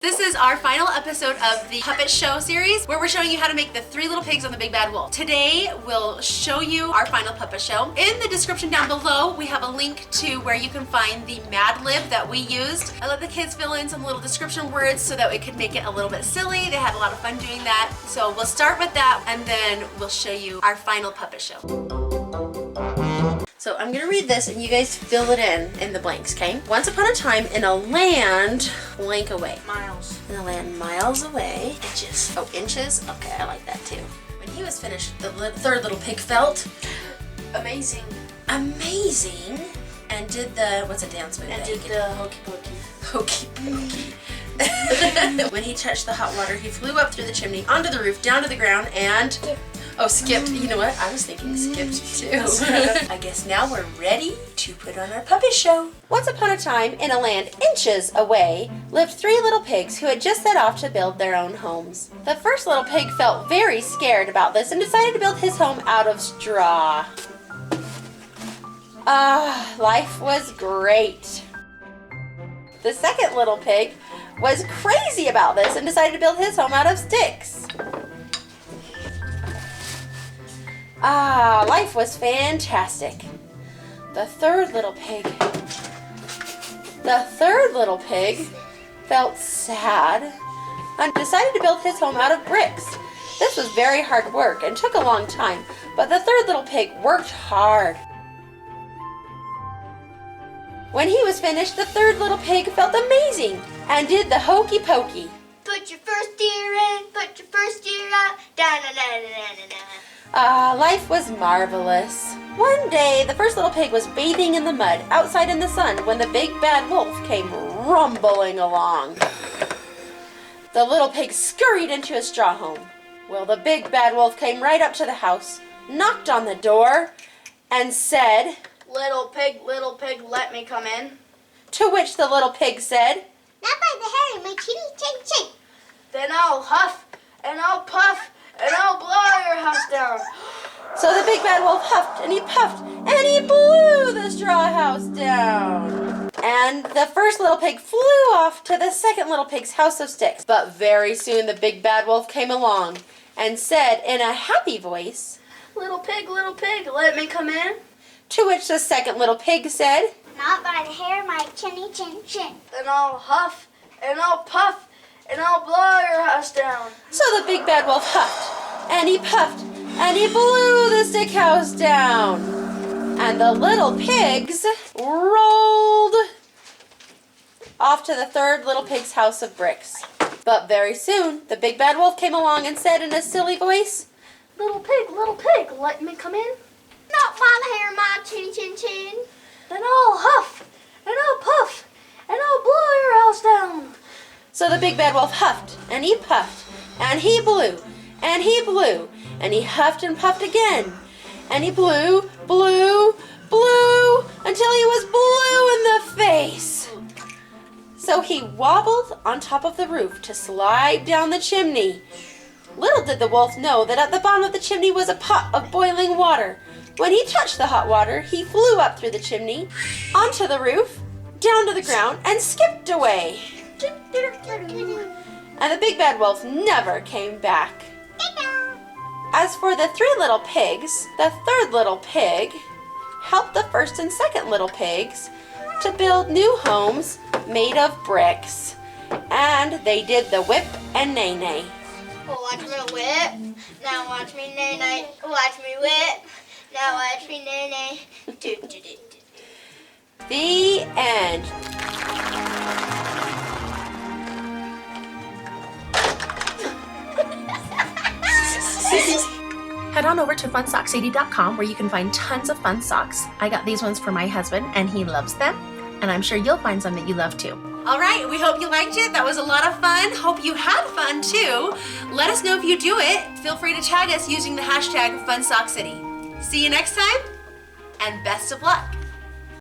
This is our final episode of the Puppet Show series where we're showing you how to make the 3 little pigs on the Big Bad Wolf. Today we'll show you our final puppet show. In the description down below we have a link to where you can find the Mad Lib that we used. I let the kids fill in some little description words so that we could make it a little bit silly. They had a lot of fun doing that. So we'll start with that and then we'll show you our final puppet show. So I'm gonna read this and you guys fill it in the blanks, okay? Once upon a time in a land blank away. Miles. In a land miles away. Inches. Oh, inches? Okay, I like that too. When he was finished, the third little pig felt Amazing. amazing and did the, what's a dance move? And did the hokey pokey. Hokey pokey. When he touched the hot water, he flew up through the chimney, onto the roof, down to the ground, and... Oh, skipped. You know what? I was thinking skipped too. I guess now we're ready to put on our puppet show. Once upon a time, in a land inches away, lived 3 little pigs who had just set off to build their own homes. The first little pig felt very scared about this and decided to build his home out of straw. Life was great. The second little pig was crazy about this and decided to build his home out of sticks. Life was fantastic. The third little pig felt sad and decided to build his home out of bricks. This was very hard work and took a long time, but the third little pig worked hard. When he was finished, the third little pig felt amazing and did the hokey pokey. Put your first ear in, put your first ear out. Da-na-na-na-na-na-na. Life was marvelous. One day, the first little pig was bathing in the mud outside in the sun when the big bad wolf came rumbling along. The little pig scurried into his straw home. Well, the big bad wolf came right up to the house, knocked on the door, and said, Little pig, let me come in. to which the little pig said, Not by the hair, my chinny chin chin. Then I'll huff, and I'll puff, and I'll blow your house down. So the big bad wolf huffed and he puffed and he blew the straw house down. And the first little pig flew off to the second little pig's house of sticks. But very soon the big bad wolf came along and said in a happy voice, Little pig, let me come in. to which the second little pig said, Not by the hair, my chinny chin chin. Then I'll huff, and I'll puff, and I'll blow your house down. So the big bad wolf huffed and he puffed and he blew the stick house down. And the little pigs rolled off to the third little pig's house of bricks. But very soon, the big bad wolf came along and said in a silly voice, Little pig, let me come in. Not by the hair, my chinny chin chin. Then I'll huff, and I'll puff, and I'll blow your house down. So the big bad wolf huffed and he puffed and he blew and he blew and he huffed and puffed again. And he blew until he was blue in the face. So he wobbled on top of the roof to slide down the chimney. Little did the wolf know that at the bottom of the chimney was a pot of boiling water. When he touched the hot water, he flew up through the chimney, onto the roof, down to the ground, and skipped away. And the big bad wolf never came back. As for the 3 little pigs, the third little pig helped the first and second little pigs to build new homes made of bricks. And they did the whip and neigh-neigh. Well, watch me whip. Now watch me nay nay. Watch me whip. Now watch me nay nay. Do do do do. The end. Head on over to funsockscity.com where you can find tons of fun socks. I got these ones for my husband and he loves them, and I'm sure you'll find some that you love too. All right, we hope you liked it. That was a lot of fun. Hope you had fun too. Let us know if you do it. Feel free to tag us using the hashtag FunSockCity. See you next time, and best of luck.